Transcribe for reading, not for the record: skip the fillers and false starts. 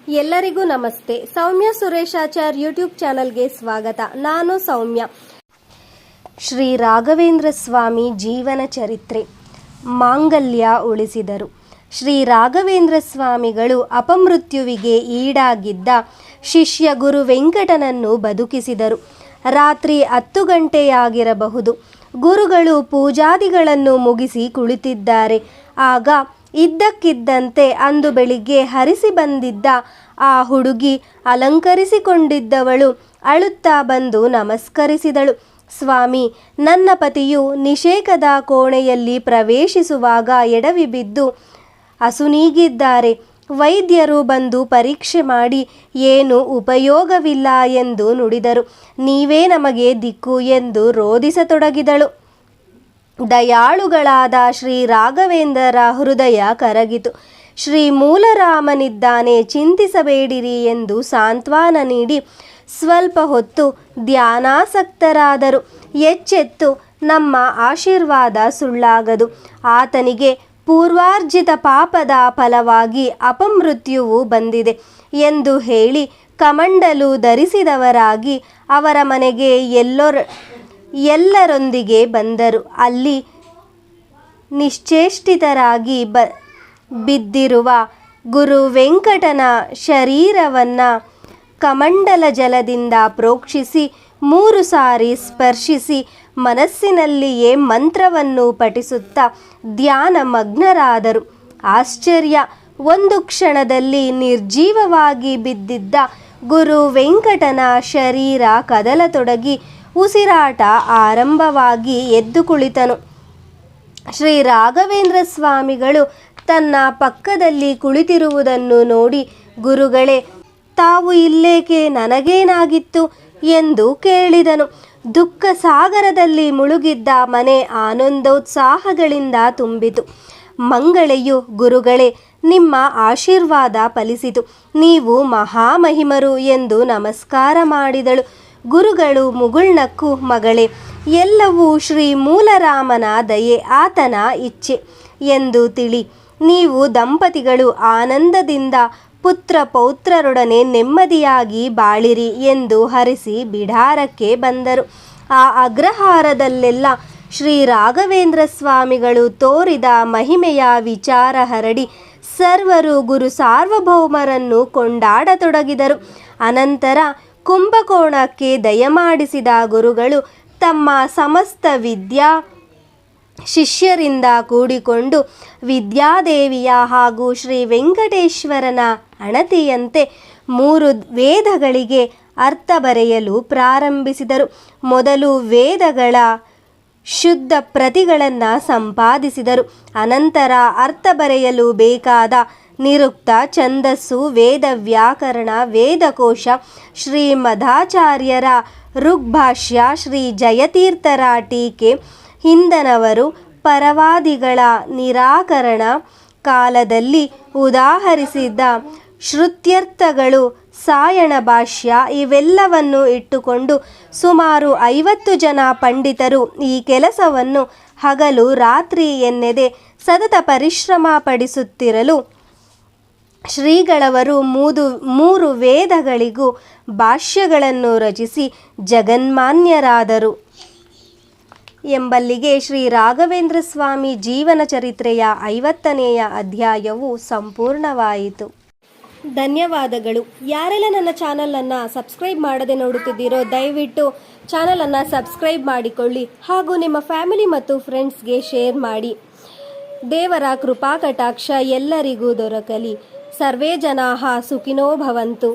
ಎಲ್ಲರಿಗೂ ನಮಸ್ತೆ. ಸೌಮ್ಯ ಸುರೇಶಾಚಾರ್ ಯೂಟ್ಯೂಬ್ ಚಾನಲ್ಗೆ ಸ್ವಾಗತ. ನಾನು ಸೌಮ್ಯ. ಶ್ರೀ ರಾಘವೇಂದ್ರ ಸ್ವಾಮಿ ಜೀವನ ಚರಿತ್ರೆ. ಮಾಂಗಲ್ಯ ಉಳಿಸಿದರು. ಶ್ರೀ ರಾಘವೇಂದ್ರ ಸ್ವಾಮಿಗಳು ಅಪಮೃತ್ಯುವಿಗೆ ಈಡಾಗಿದ್ದ ಶಿಷ್ಯ ಗುರು ವೆಂಕಟನನ್ನು ಬದುಕಿಸಿದರು. ರಾತ್ರಿ 10 ಗಂಟೆಯಾಗಿರಬಹುದು. ಗುರುಗಳು ಪೂಜಾದಿಗಳನ್ನು ಮುಗಿಸಿ ಕುಳಿತಿದ್ದಾರೆ. ಆಗ ಇದ್ದಕ್ಕಿದ್ದಂತೆ ಅಂದು ಬೆಳಿಗ್ಗೆ ಹರಿಸಿ ಬಂದಿದ್ದ ಆ ಹುಡುಗಿ ಅಲಂಕರಿಸಿಕೊಂಡಿದ್ದವಳು ಅಳುತ್ತಾ ಬಂದು ನಮಸ್ಕರಿಸಿದಳು. ಸ್ವಾಮಿ, ನನ್ನ ಪತಿಯು ನಿಷೇಕದ ಕೋಣೆಯಲ್ಲಿ ಪ್ರವೇಶಿಸುವಾಗ ಎಡವಿ ಬಿದ್ದು ಅಸುನೀಗಿದ್ದಾರೆ. ವೈದ್ಯರು ಬಂದು ಪರೀಕ್ಷೆ ಮಾಡಿ ಏನು ಉಪಯೋಗವಿಲ್ಲ ಎಂದು ನುಡಿದರು. ನೀವೇ ನಮಗೆ ದಿಕ್ಕು ಎಂದು ರೋಧಿಸತೊಡಗಿದಳು. ದಯಾಳುಗಳಾದ ಶ್ರೀ ರಾಘವೇಂದ್ರರ ಹೃದಯ ಕರಗಿತು. ಶ್ರೀ ಮೂಲರಾಮನಿದ್ದಾನೆ, ಚಿಂತಿಸಬೇಡಿರಿ ಎಂದು ಸಾಂತ್ವನ ನೀಡಿ ಸ್ವಲ್ಪ ಹೊತ್ತು ಧ್ಯಾನಾಸಕ್ತರಾದರು. ಎಚ್ಚೆತ್ತು ನಮ್ಮ ಆಶೀರ್ವಾದ ಸುಳ್ಳಾಗದು. ಆತನಿಗೆ ಪೂರ್ವಾರ್ಜಿತ ಪಾಪದ ಫಲವಾಗಿ ಅಪಮೃತ್ಯುವು ಬಂದಿದೆ ಎಂದು ಹೇಳಿ ಕಮಂಡಲು ಧರಿಸಿದವರಾಗಿ ಅವರ ಮನೆಗೆ ಎಲ್ಲರೊಂದಿಗೆ ಬಂದರು. ಅಲ್ಲಿ ನಿಶ್ಚೇಷ್ಟಿತರಾಗಿ ಬಿದ್ದಿರುವ ಗುರು ವೆಂಕಟನ ಶರೀರವನ್ನು ಕಮಂಡಲ ಜಲದಿಂದ ಪ್ರೋಕ್ಷಿಸಿ 3 ಸಾರಿ ಸ್ಪರ್ಶಿಸಿ ಮನಸ್ಸಿನಲ್ಲಿಯೇ ಮಂತ್ರವನ್ನು ಪಠಿಸುತ್ತಾ ಧ್ಯಾನ ಮಗ್ನರಾದರು. ಆಶ್ಚರ್ಯ! ಒಂದು ಕ್ಷಣದಲ್ಲಿ ನಿರ್ಜೀವವಾಗಿ ಬಿದ್ದಿದ್ದ ಗುರು ವೆಂಕಟನ ಶರೀರ ಕದಲತೊಡಗಿ ಉಸಿರಾಟ ಆರಂಭವಾಗಿ ಎದ್ದು ಕುಳಿತನು. ಶ್ರೀ ರಾಘವೇಂದ್ರ ಸ್ವಾಮಿಗಳು ತನ್ನ ಪಕ್ಕದಲ್ಲಿ ಕುಳಿತಿರುವುದನ್ನು ನೋಡಿ, ಗುರುಗಳೇ, ತಾವು ಇಲ್ಲೇಕೆ, ನನಗೇನಾಗಿತ್ತು ಎಂದು ಕೇಳಿದನು. ದುಃಖ ಸಾಗರದಲ್ಲಿ ಮುಳುಗಿದ್ದ ಮನೆ ಆನಂದೋತ್ಸಾಹಗಳಿಂದ ತುಂಬಿತು. ಮಂಗಳೆಯು, ಗುರುಗಳೇ, ನಿಮ್ಮ ಆಶೀರ್ವಾದ ಫಲಿಸಿತು, ನೀವು ಮಹಾಮಹಿಮರು ಎಂದು ನಮಸ್ಕಾರ ಮಾಡಿದಳು. ಗುರುಗಳು ಮುಗುಳ್ನಕ್ಕು, ಮಗಳೇ, ಎಲ್ಲವೂ ಶ್ರೀ ಮೂಲರಾಮನ ದಯೆ, ಆತನ ಇಚ್ಛೆ ಎಂದು ತಿಳಿ. ನೀವು ದಂಪತಿಗಳು ಆನಂದದಿಂದ ಪುತ್ರ ಪೌತ್ರರೊಡನೆ ನೆಮ್ಮದಿಯಾಗಿ ಬಾಳಿರಿ ಎಂದು ಹರಿಸಿ ಬಿಡಾರಕ್ಕೆ ಬಂದರು. ಆ ಅಗ್ರಹಾರದಲ್ಲೆಲ್ಲ ಶ್ರೀ ರಾಘವೇಂದ್ರ ಸ್ವಾಮಿಗಳು ತೋರಿದ ಮಹಿಮೆಯ ವಿಚಾರ ಹರಡಿ ಸರ್ವರು ಗುರು ಸಾರ್ವಭೌಮರನ್ನು ಕೊಂಡಾಡತೊಡಗಿದರು. ಅನಂತರ ಕುಂಭಕೋಣಕ್ಕೆ ದಯಮಾಡಿಸಿದ ಗುರುಗಳು ತಮ್ಮ ಸಮಸ್ತ ಶಿಷ್ಯರಿಂದ ಕೂಡಿಕೊಂಡು ವಿದ್ಯಾದೇವಿಯ ಹಾಗೂ ಶ್ರೀ ವೆಂಕಟೇಶ್ವರನ ಅಣತಿಯಂತೆ 3 ವೇದಗಳಿಗೆ ಅರ್ಥ ಬರೆಯಲು ಪ್ರಾರಂಭಿಸಿದರು. ಮೊದಲು ವೇದಗಳ ಶುದ್ಧ ಪ್ರತಿಗಳನ್ನು ಸಂಪಾದಿಸಿದರು. ಅನಂತರ ಅರ್ಥ ಬರೆಯಲು ಬೇಕಾದ ನಿರುಕ್ತ, ಛಂದಸ್ಸು, ವೇದ ವ್ಯಾಕರಣ, ವೇದಕೋಶ, ಶ್ರೀಮದಾಚಾರ್ಯರ ಋಗ್ಭಾಷ್ಯ, ಶ್ರೀ ಜಯತೀರ್ಥರ ಟೀಕೆ, ಹಿಂದನವರು ಪರವಾದಿಗಳ ನಿರಾಕರಣ ಕಾಲದಲ್ಲಿ ಉದಾಹರಿಸಿದ ಶ್ರುತ್ಯರ್ಥಗಳು, ಸಾಯಣ ಭಾಷ್ಯ ಇವೆಲ್ಲವನ್ನು ಇಟ್ಟುಕೊಂಡು ಸುಮಾರು 50 ಜನ ಪಂಡಿತರು ಈ ಕೆಲಸವನ್ನು ಹಗಲು ರಾತ್ರಿ ಎನ್ನದೆ ಸತತ ಪರಿಶ್ರಮ ಪಡಿಸುತ್ತಿರಲು ಶ್ರೀಗಳವರು 3 ವೇದಗಳಿಗೂ ಭಾಷ್ಯಗಳನ್ನು ರಚಿಸಿ ಜಗನ್ಮಾನ್ಯರಾದರು. ಎಂಬಲ್ಲಿಗೆ ಶ್ರೀ ರಾಘವೇಂದ್ರ ಸ್ವಾಮಿ ಜೀವನ ಚರಿತ್ರೆಯ 50ನೆಯ ಅಧ್ಯಾಯವು ಸಂಪೂರ್ಣವಾಯಿತು. ಧನ್ಯವಾದಗಳು. ಯಾರೆಲ್ಲ ನನ್ನ ಚಾನಲನ್ನು ಸಬ್ಸ್ಕ್ರೈಬ್ ಮಾಡದೆ ನೋಡುತ್ತಿದ್ದೀರೋ ದಯವಿಟ್ಟು ಚಾನಲನ್ನು ಸಬ್ಸ್ಕ್ರೈಬ್ ಮಾಡಿಕೊಳ್ಳಿ ಹಾಗೂ ನಿಮ್ಮ ಫ್ಯಾಮಿಲಿ ಮತ್ತು ಫ್ರೆಂಡ್ಸ್ಗೆ ಶೇರ್ ಮಾಡಿ. ದೇವರ ಕೃಪಾ ಕಟಾಕ್ಷ ಎಲ್ಲರಿಗೂ ದೊರಕಲಿ. ಸರ್ವೇ ಜನಾಃ ಸುಖಿನೋ ಭವಂತು.